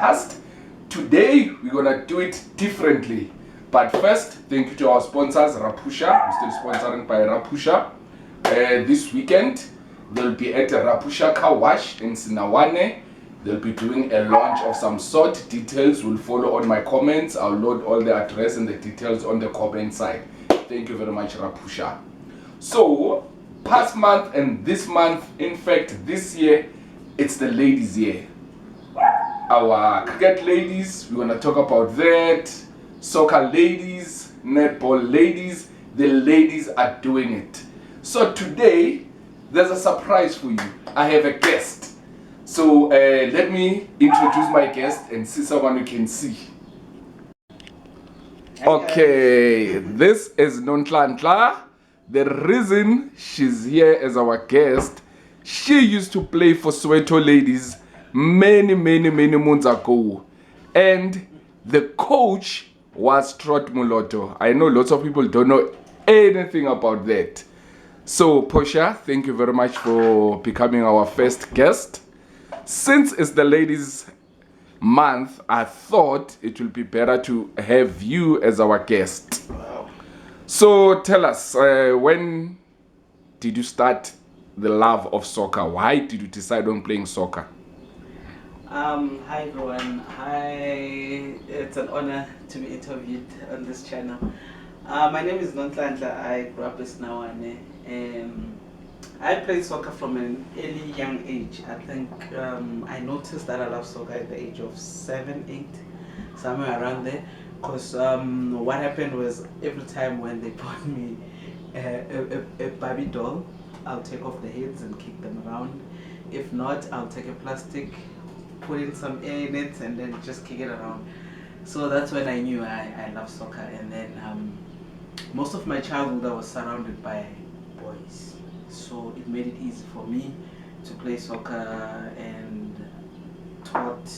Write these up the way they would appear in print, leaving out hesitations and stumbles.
podcast. Today we're gonna do it differently. But first, thank you to our sponsors, Rapusha. We're still sponsored by Rapusha. This weekend they'll be at Rapusha Car Wash in Sinawane. They'll be doing a launch of some sort. Details will follow on my comments. I'll load all the address and the details on the comment side. Thank you very much, Rapusha. So, past month and this month, in fact, this year, it's the ladies' year. Our cricket ladies, we're gonna talk about that. Soccer ladies, netball ladies, the ladies are doing it. So today, there's a surprise for you. I have a guest. So let me introduce my guest and see someone you can see. Okay, this is Nonhlanhla. The reason she's here as our guest, she used to play for Soweto Ladies many moons ago. And the coach was Trot Moloto. I know lots of people don't know anything about that. So, Portia, thank you very much for becoming our first guest. Since it's the ladies' month, I thought it will be better to have you as our guest. Wow. So tell us, when did you start the love of soccer? Why did you decide on playing soccer? Hi everyone. Hi. It's an honor to be interviewed on this channel. My name is Nonhlanhla. I grew up in Sinawane. I played soccer from an early young age. I think I noticed that I love soccer at the age of 7, 8, somewhere around there. Because what happened was every time when they bought me a Barbie doll, I'll take off the heads and kick them around. If not, I'll take a plastic, put in some air in it, and then just kick it around. So that's when I knew I love soccer. And then most of my childhood I was surrounded by boys. So it made it easy for me to play soccer and taught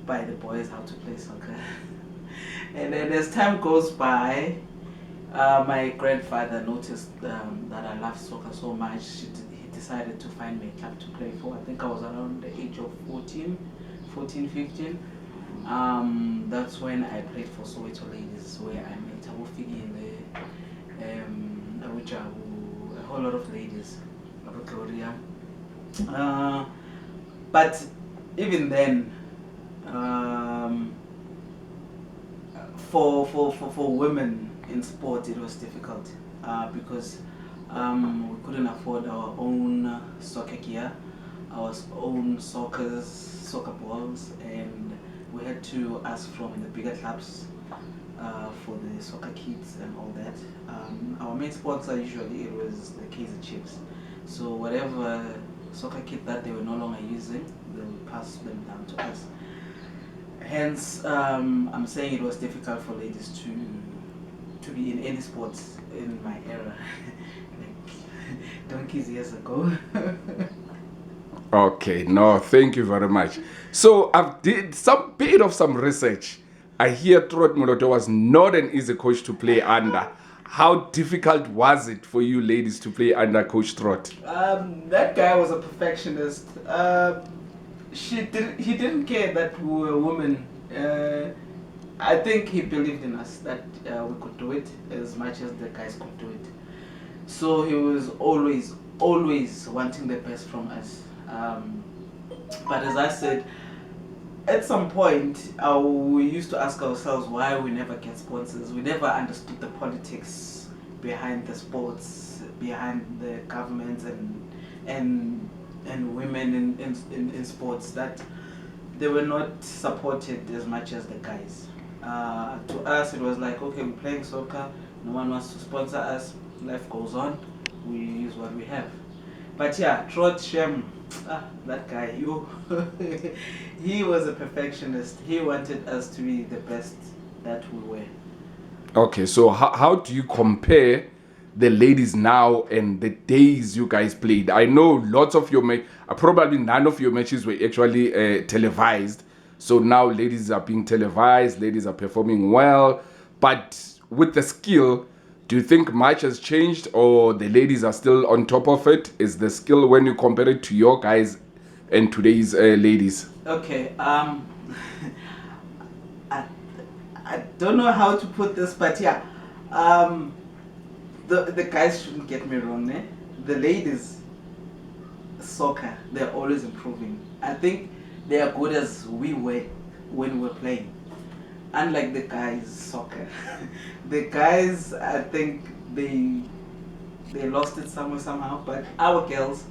by the boys how to play soccer. And then as time goes by, my grandfather noticed that I love soccer so much. He decided to find me a club to play for. I think I was around the age of 14, 15. That's when I played for Soweto Ladies, where I met Abu Figi and Arujabu, a whole lot of ladies, Abu Gloria. But even then, for women in sport, it was difficult because we couldn't afford our own soccer gear, our own soccer balls, and we had to ask from the bigger clubs for the soccer kits and all that. Our main sponsor usually it was the Kaizer Chiefs. So whatever soccer kit that they were no longer using, they would pass them down to us. Hence, I'm saying it was difficult for ladies to be in any sports in my era, like donkeys years ago. Okay, no, thank you very much. So I've did some bit of some research. I hear Trot Moloto was not an easy coach to play under. How difficult was it for you ladies to play under Coach Trot? That guy was a perfectionist. He didn't care that we were women. I think he believed in us that we could do it as much as the guys could do it. So he was always wanting the best from us. But as I said, at some point, we used to ask ourselves why we never get sponsors. We never understood the politics behind the sports, behind the governments and women in sports, that they were not supported as much as the guys. To us, it was like, okay, we're playing soccer, no one wants to sponsor us, life goes on, we use what we have. But yeah, Trot Shem, that guy, he was a perfectionist. He wanted us to be the best that we were. Okay, so how do you compare the ladies now and the days you guys played? I know lots of your probably none of your matches were actually televised. So now ladies are being televised, ladies are performing well. But with the skill, do you think much has changed or the ladies are still on top of it? Is the skill, when you compare it to your guys, and today's ladies? Okay. I don't know how to put this, but yeah. The guys shouldn't get me wrong, eh? The ladies soccer, they're always improving. I think they are good as we were when we were playing. Unlike the guys soccer. The guys, I think they lost it somewhere somehow, but our girls,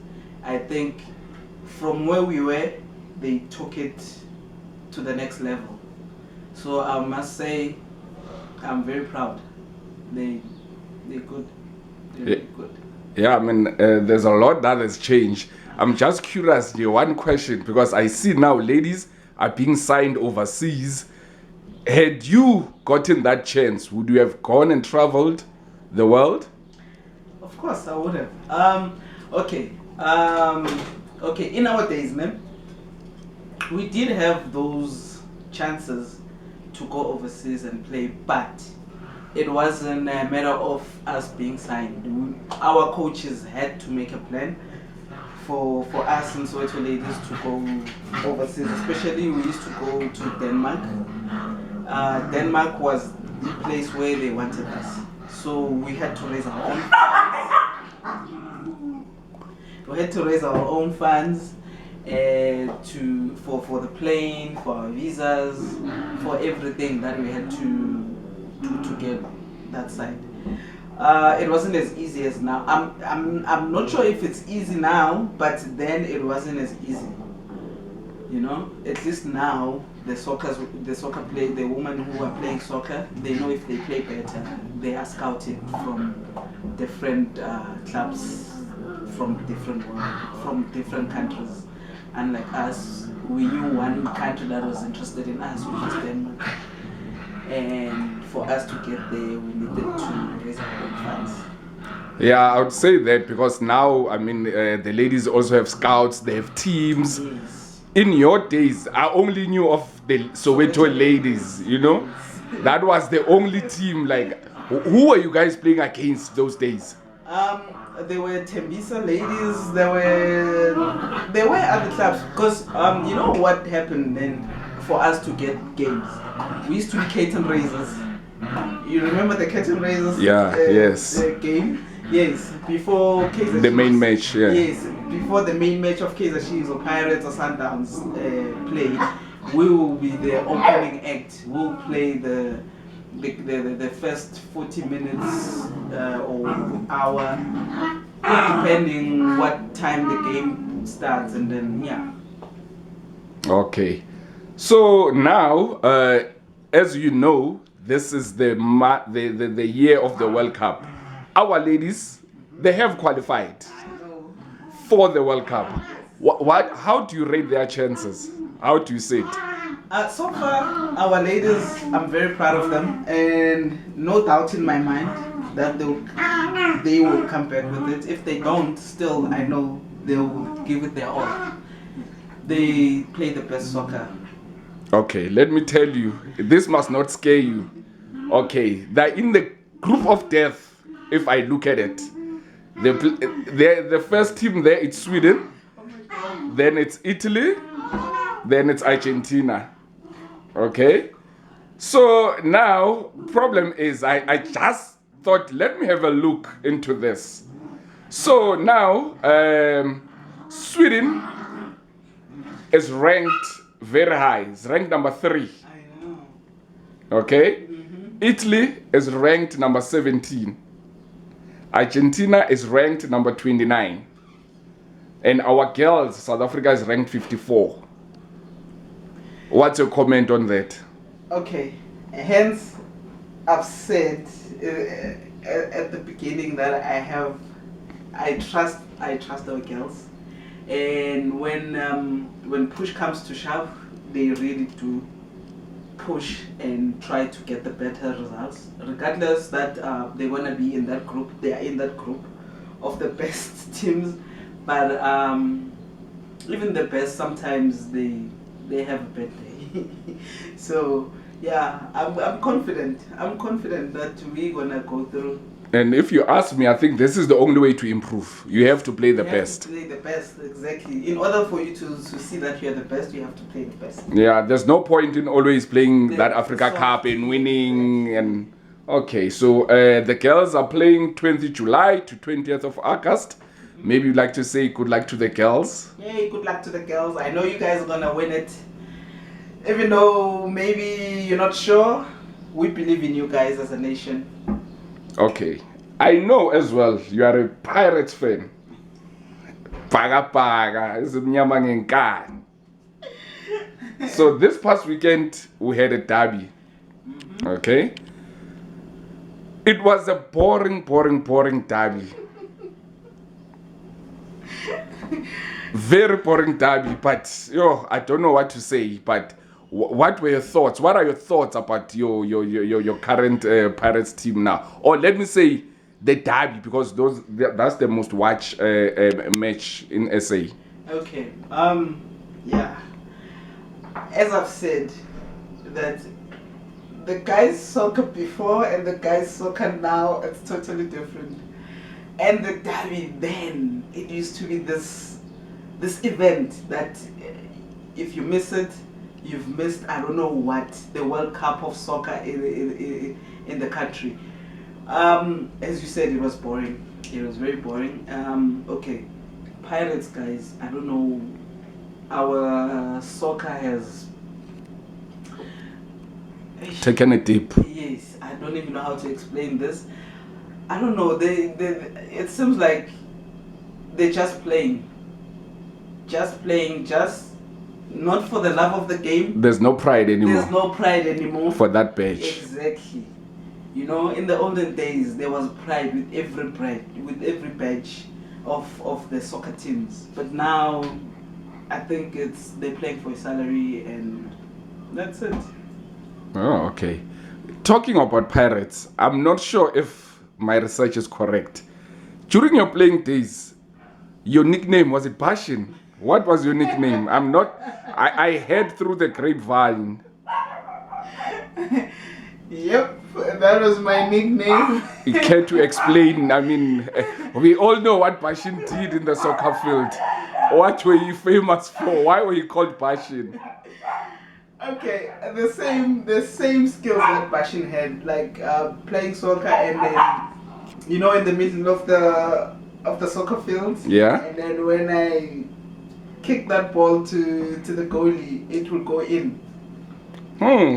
I think from where we were, they took it to the next level. So I must say I'm very proud. They're good. They're really good. Yeah, I mean, there's a lot that has changed. I'm just curious, the one question, because I see now ladies are being signed overseas. Had you gotten that chance, would you have gone and traveled the world? Of course, I would have. Okay. Okay. In our days, man, we did have those chances to go overseas and play, but it wasn't a matter of us being signed. Our coaches had to make a plan for us in Soweto ladies to go overseas. Especially, we used to go to Denmark. Denmark was the place where they wanted us. So we had to raise our own funds. We had to raise our own funds for the plane, for our visas, for everything that we had to get that side. It wasn't as easy as now. I'm not sure if it's easy now, but then it wasn't as easy. You know, at least now the women who are playing soccer, they know if they play better, they are scouted from different clubs from different countries. Unlike us, we knew one country that was interested in us, which was Denmark. And for us to get there, we needed to raise our own funds. Yeah, I would say that because now, I mean, the ladies also have scouts, they have teams. Yes. In your days, I only knew of the Soweto ladies, you know? That was the only team, like, who were you guys playing against those days? There were Tembisa ladies, there were other clubs, because you know what happened then for us to get games? We used to be curtain raisers. You remember the curtain raisers? Yeah, yes. The game? Yes, before Kaizer The main match, yeah. Yes, before the main match of Kaizer Chiefs or Pirates or Sundowns play, we will be the opening act. We'll play the first 40 minutes or hour, depending what time the game starts, and then yeah. Okay, so now, as you know, this is the year of the World Cup. Our ladies, they have qualified for the World Cup. How do you rate their chances? How do you say it? So far, our ladies, I'm very proud of them, and no doubt in my mind that they will come back with it. If they don't, still I know they will give it their all. They play the best soccer. Okay, let me tell you, this must not scare you. Okay, they're in the group of death. If I look at it, the first team there, it's Sweden, then it's Italy, then it's Argentina. Okay, so now problem is I just thought, let me have a look into this. So now Sweden is ranked very high. It's ranked number 3. I know. Okay, Italy is ranked number 17. Argentina is ranked number 29. And our girls, South Africa, is ranked 54. What's your comment on that? Okay, hence I've said at the beginning that I trust our girls, and when push comes to shove, they really do push and try to get the better results, regardless that they want to be in that group. They are in that group of the best teams, but even the best, sometimes they have a bad day. So yeah, I'm confident that we're gonna go through. And if you ask me, I think this is the only way to improve. You have to play the You have best. to play the best, exactly. In order for you to see that you are the best, you have to play the best. Yeah, there's no point in always playing that The Africa soft Cup and winning. exactly. And okay, so the girls are playing 20th July to 20th of August. Maybe you'd like to say good luck to the girls. Yay, good luck to the girls. I know you guys are gonna win it. Even though maybe you're not sure, we believe in you guys as a nation. Okay, I know as well you are a Pirates fan. Paga paga, izimnyama ngenkani. So this past weekend we had a derby. Okay, it was a boring derby. Very boring derby, but I don't know what to say. But what were your thoughts? What are your thoughts about your current Pirates team now? Or let me say the derby, because that's the most watched match in SA. Okay. Yeah. As I've said, that the guys' soccer before and the guys' soccer now, it's totally different. And the derby then, it used to be this event that if you miss it, you've missed I don't know what, the World Cup of soccer in the country. As you said, it was boring. It was very boring. Okay, Pirates guys, I don't know. Our soccer has Taken a dip. yes. I don't even know how to explain this. I don't know. It seems like they're just playing, just not for the love of the game. There's no pride anymore. There's no pride anymore for that badge. Exactly. You know, in the olden days, there was pride with every badge of the soccer teams. But now, I think they're playing for a salary, and that's it. Oh, okay. Talking about Pirates, I'm not sure if my research is correct. During your playing days, your nickname, was it Passion? What was your nickname? I heard through the grapevine. Yep, that was my nickname. Care to explain? I mean, we all know what Passion did in the soccer field. What were you famous for? Why were you called Passion? Okay, the same skills that Bashin had, like playing soccer and then, in the middle of the soccer field. Yeah. And then when I kick that ball to the goalie, it will go in.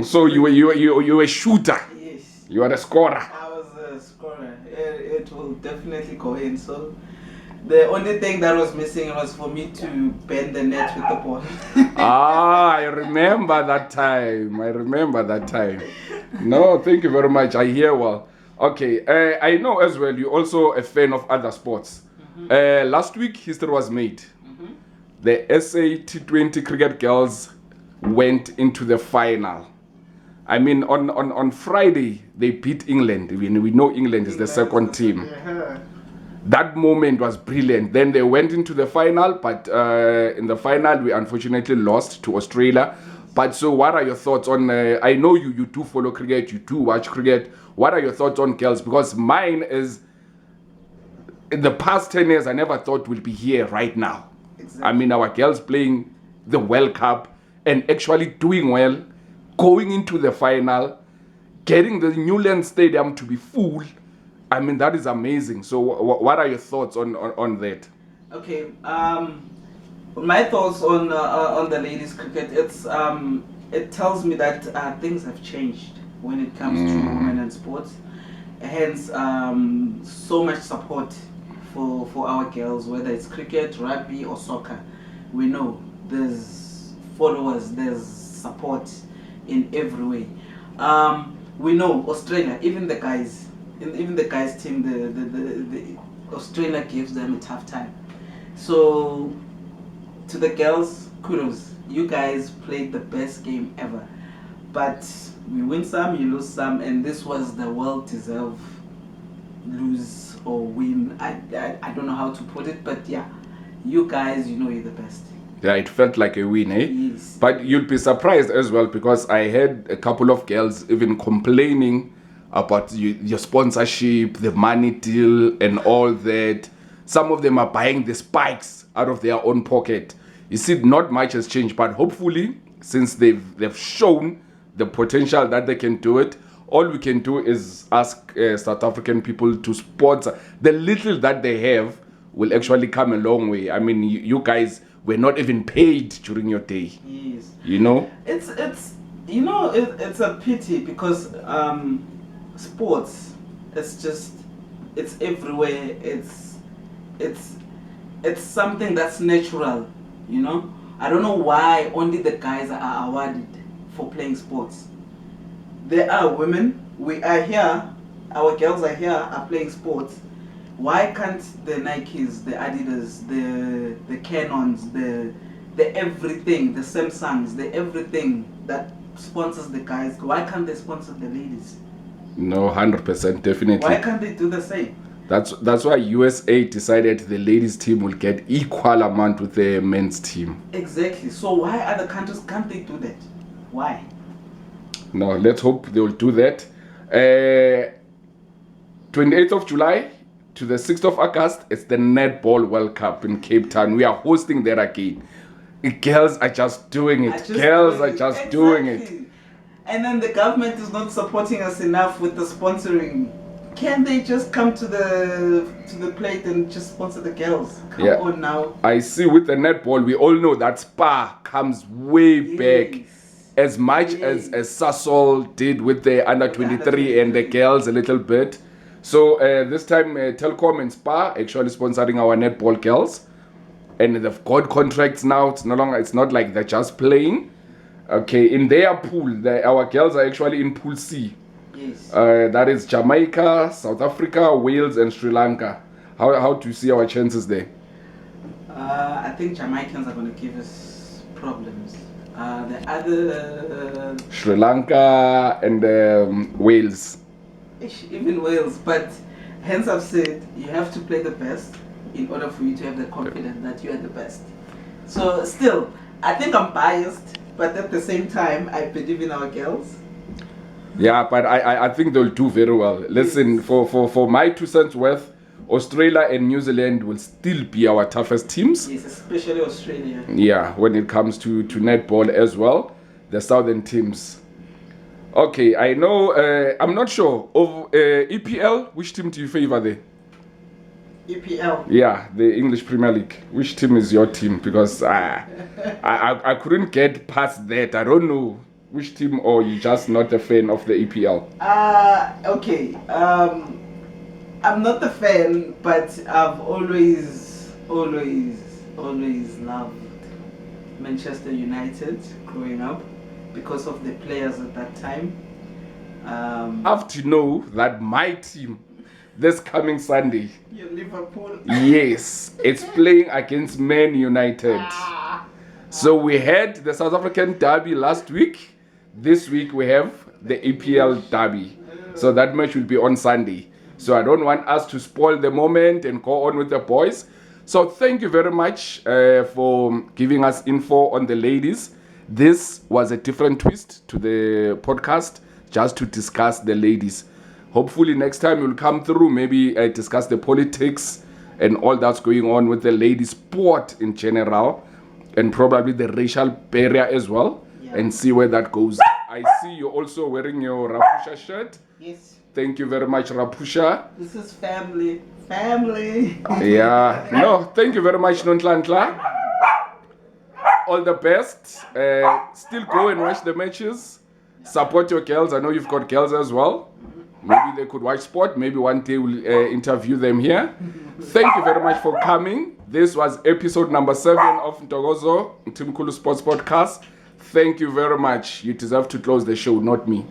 So you were a shooter. Yes. You are a scorer. I was a scorer. It will definitely go in. So the only thing that was missing was for me to bend the net with the ball. I remember that time. No, thank you very much. I hear well. Okay, I know as well you're also a fan of other sports. Last week, history was made. The SA T20 cricket girls went into the final. I mean, on Friday, they beat England. We know England is the second team. Yeah. That moment was brilliant. Then they went into the final, but in the final, we unfortunately lost to Australia. But so what are your thoughts on, I know you do follow cricket, you do watch cricket. What are your thoughts on girls? Because mine is, in the past 10 years, I never thought we'll be here right now. Exactly. I mean, our girls playing the World Cup and actually doing well, going into the final, getting the Newland Stadium to be full. I mean, that is amazing. So what are your thoughts on that? Okay, my thoughts on the ladies cricket, it tells me that things have changed when it comes to women and sports. Hence, so much support for our girls, whether it's cricket, rugby or soccer. We know there's followers, there's support in every way. We know Australia, even the guys team, the Australia gives them a tough time. So to the girls, kudos. You guys played the best game ever. But we win some, you lose some, and this was the well-deserved lose or win. I don't know how to put it, but yeah, you guys, you're the best. Yeah, it felt like a win, eh? Yes. But you'll be surprised as well, because I had a couple of girls even complaining about your sponsorship, the money deal, and all that. Some of them are buying the spikes out of their own pocket. You see, not much has changed, but hopefully, since they've shown the potential that they can do it, all we can do is ask South African people to sponsor. The little that they have will actually come a long way. I mean, you guys were not even paid during your day. Yes. You know? It's it's a pity because sports, it's everywhere. It's something that's natural, you know. I don't know why only the guys are awarded for playing sports. There are women, we are here, our girls are here, are playing sports. Why can't the Nikes, the Adidas, the Canons, the everything, the Samsungs, the everything that sponsors the guys, why can't they sponsor the ladies? No, 100%, definitely. Why can't they do the same? That's why USA decided the ladies team will get equal amount with the men's team. Exactly. So why other countries can't they do that? Why? No, let's hope they will do that. 28th of July to the 6th of August, it's the Netball World Cup in Cape Town. We are hosting that again. Girls are just doing it. Girls are just doing it. And then the government is not supporting us enough with the sponsoring. Can't they just come to the plate and just sponsor the girls? Come on now. I see with the netball, we all know that Spa comes way back. As much as Sasol did with the under 23 and the girls a little bit. So this time Telkom and Spa actually sponsoring our netball girls. And they've got contracts now. It's not like they're just playing. Okay, in their pool, our girls are actually in Pool C. Yes. That is Jamaica, South Africa, Wales, and Sri Lanka. How do you see our chances there? I think Jamaicans are going to give us problems. The other... Sri Lanka and Wales. Even Wales, but hence I've said you have to play the best in order for you to have the confidence that you are the best. So still, I think I'm biased, but at the same time, I believe in our girls. Yeah, but I think they'll do very well. Listen, for my 2 cents worth, Australia and New Zealand will still be our toughest teams. Yes, especially Australia. Yeah, when it comes to netball as well, the southern teams. Okay, I know, I'm not sure. Of EPL, which team do you favor there? EPL? Yeah, the English Premier League. Which team is your team? Because I couldn't get past that. I don't know which team, or you're just not a fan of the EPL. Okay. I'm not a fan, but I've always loved Manchester United growing up because of the players at that time. I have to know that my team this coming Sunday, Your Liverpool. Yes, it's playing against Man United. So we had the South African derby last week. This week we have the EPL derby. So that match will be on Sunday. So I don't want us to spoil the moment and go on with the boys. So thank you very much for giving us info on the ladies. This was a different twist to the podcast, just to discuss the ladies. Hopefully next time you'll come through, maybe discuss the politics and all that's going on with the ladies sport in general, and probably the racial barrier as well, and see where that goes. I see you also wearing your Rapusha shirt. Yes. Thank you very much, Rapusha. This is family. Family. Yeah. No, thank you very much, Nonhlanhla. All the best. Still go and watch the matches. Support your girls. I know you've got girls as well. Maybe they could watch sport. Maybe one day we'll interview them here. Thank you very much for coming. This was episode number 7 of Ntokozo Mthimkhulu Sports Podcast. Thank you very much. You deserve to close the show, not me.